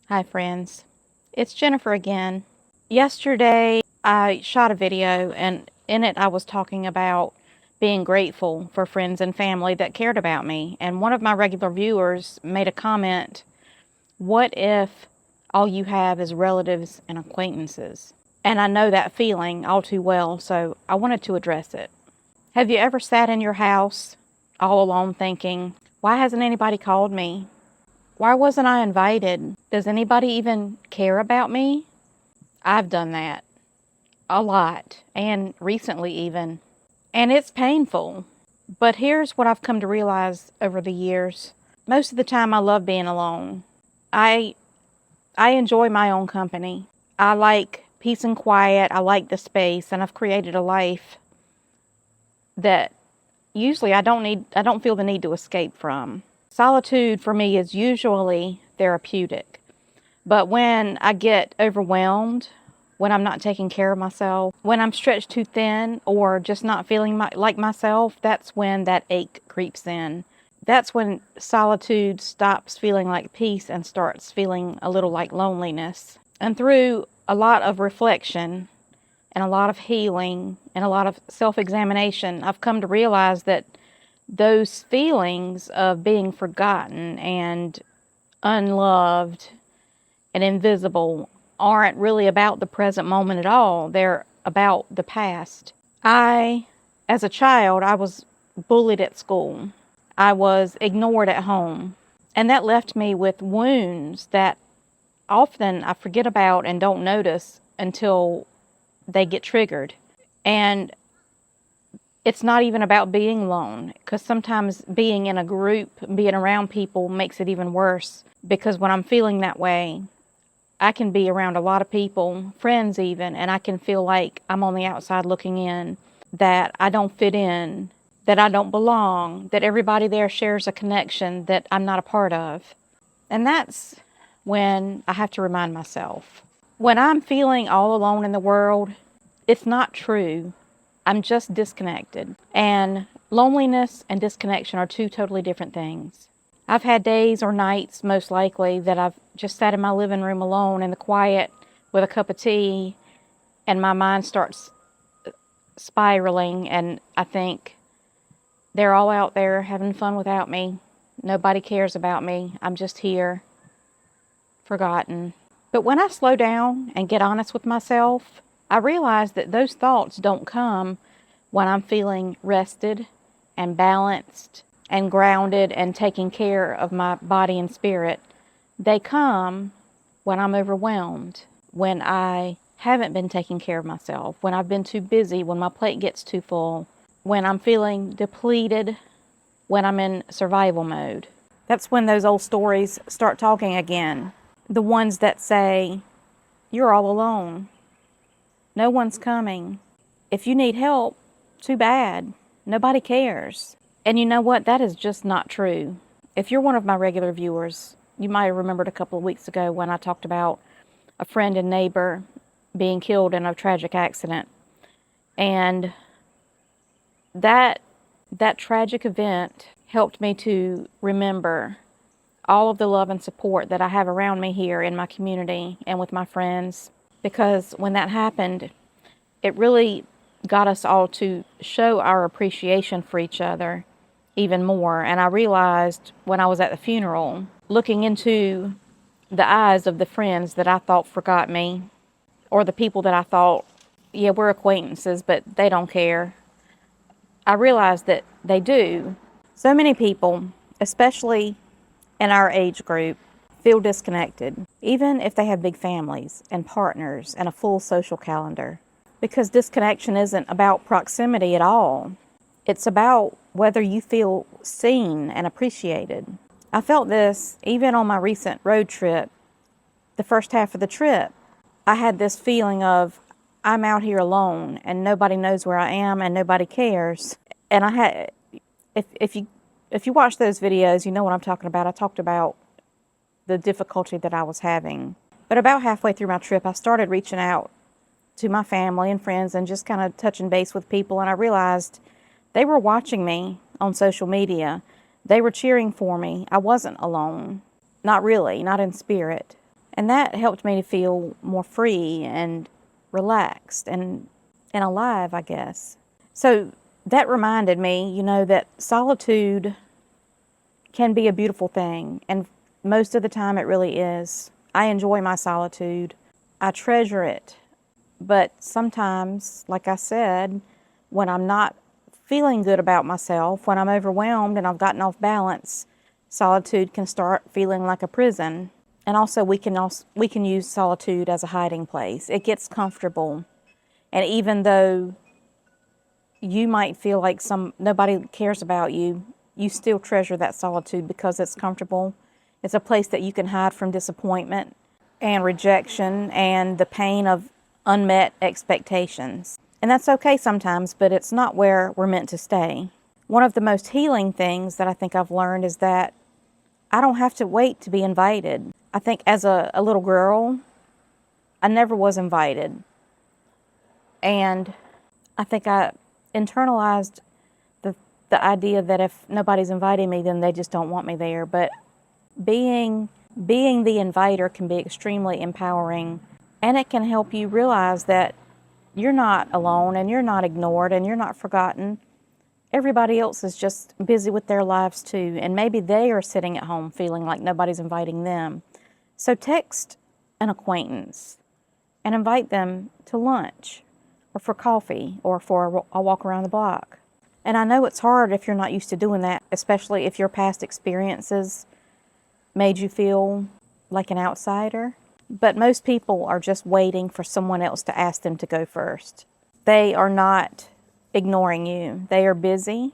Hi friends, it's Jennifer again. Yesterday I shot a video and in it I was talking about being grateful for friends and family that cared about me. And one of my regular viewers made a comment, what if all you have is relatives and acquaintances? And I know that feeling all too well, so I wanted to address it. Have you ever sat in your house all alone thinking, why hasn't anybody called me? Why wasn't I invited? Does anybody even care about me? I've done that a lot, and recently even. And it's painful. But here's what I've come to realize over the years. Most of the time I love being alone. I enjoy my own company. I like peace and quiet. I like the space, and I've created a life that usually I don't feel the need to escape from. Solitude for me is usually therapeutic. But when I get overwhelmed, when I'm not taking care of myself, when I'm stretched too thin or just not feeling like myself, that's when that ache creeps in. That's when solitude stops feeling like peace and starts feeling a little like loneliness. And through a lot of reflection and a lot of healing and a lot of self-examination, I've come to realize that those feelings of being forgotten and unloved and invisible aren't really about the present moment at all. They're about the past. As a child, I was bullied at school. I was ignored at home. And that left me with wounds that often I forget about and don't notice until they get triggered. And it's not even about being alone, because sometimes being in a group, being around people makes it even worse. Because when I'm feeling that way, I can be around a lot of people, friends even, and I can feel like I'm on the outside looking in, that I don't fit in, that I don't belong, that everybody there shares a connection that I'm not a part of. And that's when I have to remind myself. When I'm feeling all alone in the world, it's not true. I'm just disconnected. And loneliness and disconnection are two totally different things. I've had days or nights, most likely, that I've just sat in my living room alone in the quiet with a cup of tea, and my mind starts spiraling, and I think, they're all out there having fun without me. Nobody cares about me. I'm just here, forgotten. But when I slow down and get honest with myself, I realize that those thoughts don't come when I'm feeling rested and balanced and grounded and taking care of my body and spirit. They come when I'm overwhelmed, when I haven't been taking care of myself, when I've been too busy, when my plate gets too full, when I'm feeling depleted, when I'm in survival mode. That's when those old stories start talking again. The ones that say, you're all alone. No one's coming. If you need help, too bad. Nobody cares. And you know what? That is just not true. If you're one of my regular viewers, you might have remembered a couple of weeks ago when I talked about a friend and neighbor being killed in a tragic accident. And that tragic event helped me to remember all of the love and support that I have around me here in my community and with my friends. Because when that happened, it really got us all to show our appreciation for each other even more. And I realized when I was at the funeral, looking into the eyes of the friends that I thought forgot me, or the people that I thought, yeah, we're acquaintances, but they don't care, I realized that they do. So many people, especially in our age group, feel disconnected, even if they have big families and partners and a full social calendar. Because disconnection isn't about proximity at all. It's about whether you feel seen and appreciated. I felt this even on my recent road trip. The first half of the trip, I had this feeling of, I'm out here alone and nobody knows where I am and nobody cares. And I had, if you watch those videos, you know what I'm talking about. I talked about the difficulty that I was having. But about halfway through my trip, I started reaching out to my family and friends and just kind of touching base with people. And I realized they were watching me on social media. They were cheering for me. I wasn't alone. Not really, not in spirit. And that helped me to feel more free and relaxed and alive, I guess. So that reminded me, that solitude can be a beautiful thing. And most of the time it really is. I enjoy my solitude. I treasure it. But sometimes, like I said, when I'm not feeling good about myself, when I'm overwhelmed and I've gotten off balance, solitude can start feeling like a prison. And also we can use solitude as a hiding place. It gets comfortable. And even though you might feel like nobody cares about you, you still treasure that solitude because it's comfortable. It's a place that you can hide from disappointment and rejection and the pain of unmet expectations. And that's okay sometimes, but it's not where we're meant to stay. One of the most healing things that I think I've learned is that I don't have to wait to be invited. I think as a little girl, I never was invited. And I think I internalized the idea that if nobody's inviting me, then they just don't want me there. But being the inviter can be extremely empowering, and it can help you realize that you're not alone and you're not ignored and you're not forgotten. Everybody else is just busy with their lives too, and maybe they are sitting at home feeling like nobody's inviting them. So text an acquaintance and invite them to lunch or for coffee or for a walk around the block. And I know it's hard if you're not used to doing that, especially if your past experiences made you feel like an outsider. But most people are just waiting for someone else to ask them to go first. They are not ignoring you. They are busy,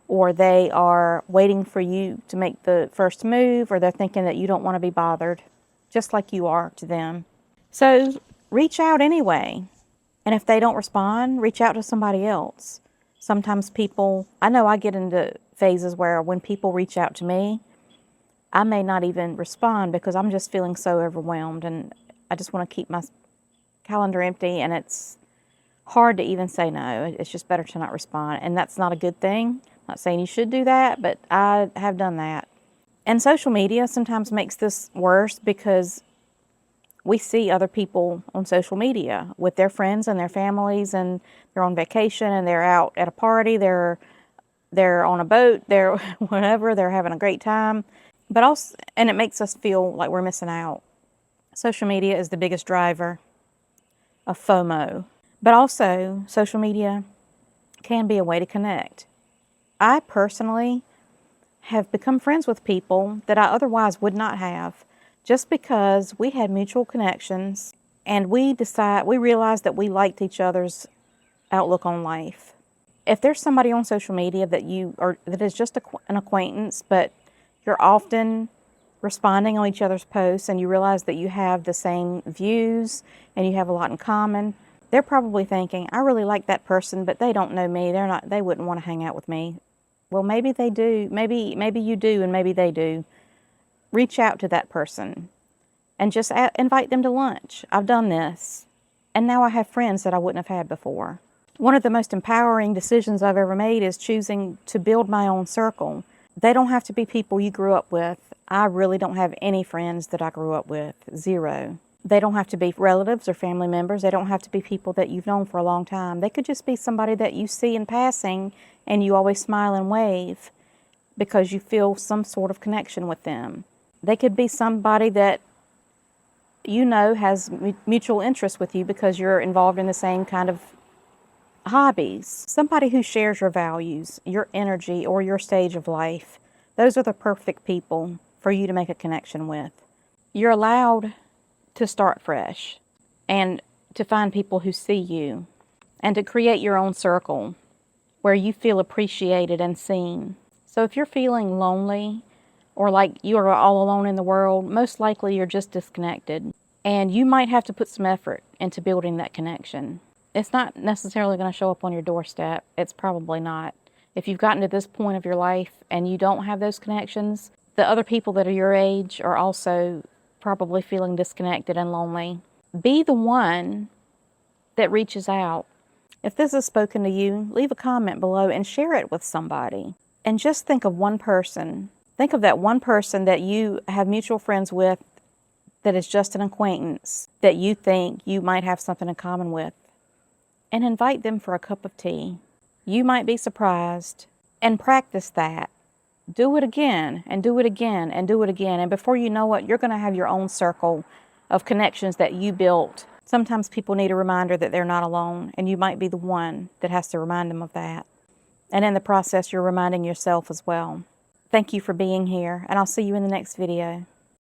or they are waiting for you to make the first move, or they're thinking that you don't want to be bothered, just like you are to them. So reach out anyway. And if they don't respond, reach out to somebody else. Sometimes I know I get into phases where when people reach out to me, I may not even respond because I'm just feeling so overwhelmed and I just want to keep my calendar empty, and it's hard to even say no. It's just better to not respond, and that's not a good thing. I'm not saying you should do that, but I have done that. And social media sometimes makes this worse because we see other people on social media with their friends and their families, and they're on vacation and they're out at a party, they're on a boat, they're whatever, they're having a great time. And it makes us feel like we're missing out. Social media is the biggest driver of FOMO. But also, social media can be a way to connect. I personally have become friends with people that I otherwise would not have, just because we had mutual connections and we realized that we liked each other's outlook on life. If there's somebody on social media that is just an acquaintance, but you're often responding on each other's posts and you realize that you have the same views and you have a lot in common, they're probably thinking, I really like that person, but they don't know me. They wouldn't want to hang out with me. Well, maybe they do. Maybe you do, and maybe they do. Reach out to that person and just invite them to lunch. I've done this, and now I have friends that I wouldn't have had before. One of the most empowering decisions I've ever made is choosing to build my own circle. They don't have to be people you grew up with. I really don't have any friends that I grew up with. Zero. They don't have to be relatives or family members. They don't have to be people that you've known for a long time. They could just be somebody that you see in passing and you always smile and wave because you feel some sort of connection with them. They could be somebody that you know has mutual interest with you because you're involved in the same kind of hobbies. Somebody who shares your values, your energy, or your stage of life. Those are the perfect people for you to make a connection with. You're allowed to start fresh and to find people who see you and to create your own circle where you feel appreciated and seen. So if you're feeling lonely or like you are all alone in the world, most likely you're just disconnected, and you might have to put some effort into building that connection. It's not necessarily going to show up on your doorstep. It's probably not. If you've gotten to this point of your life and you don't have those connections, the other people that are your age are also probably feeling disconnected and lonely. Be the one that reaches out. If this has spoken to you, leave a comment below and share it with somebody. And just think of one person. Think of that one person that you have mutual friends with that is just an acquaintance that you think you might have something in common with, and invite them for a cup of tea. You might be surprised. And practice that. Do it again, and do it again, and do it again. And before you know it, you're going to have your own circle of connections that you built. Sometimes people need a reminder that they're not alone, and you might be the one that has to remind them of that. And in the process, you're reminding yourself as well. Thank you for being here, and I'll see you in the next video.